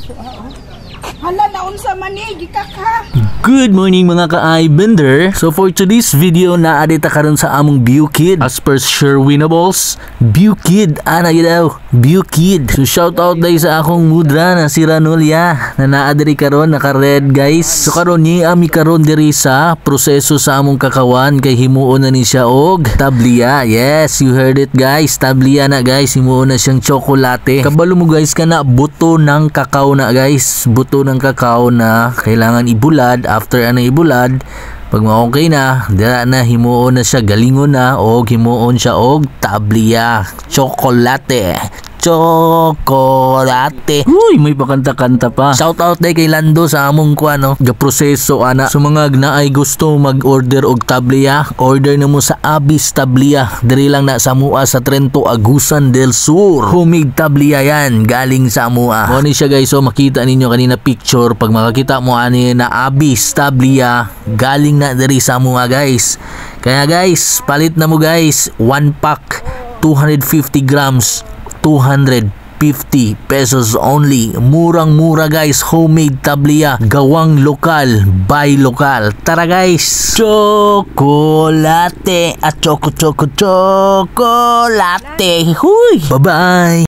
Hala, naunsa man ni, gikaka. Good morning mga ka-iBender. So for today's video, naadita karon sa among View Kid. As per Sherwinables, View Kid, ana daw, View Kid. So shout out dahil sa akong mudra na si Ranulya na naadiri karon, naka-red guys. So karon ni ami karon diri sa proseso sa among kakawan kay himuon na ni siya og tablia. Yes, you heard it guys, tablia na guys, himuon na siyang tsokolate. Kabalo mo guys kana buto ng kakao na guys, buto ng kakao na kailangan ibulad. After ano ibulad, pag ma-okay na, dira na himuon na siya, galingon na o himuon siya og tablia, tsokolate. Chocolate. Uy, may pakanta-kanta pa. Shout out day kay Lando sa among kuano, gaproseso ana. So mga gnaay gusto mag-order og tablia, order na mo sa Abis Tablia. Diri lang na sa mua sa Trento, Agusan del Sur. Homemade tablia yan, galing sa mua. Mo ni siya guys, so makita ninyo kanina picture, pag makakita mo ani na Abis Tablia, galing na diri sa mua guys. Kaya guys, palit na mo guys, 1 pack 250 grams 250 pesos only. Murang-mura guys, homemade tablia, gawang lokal, buy lokal. Tara guys, chocolate at chocolate. Huy, bye-bye.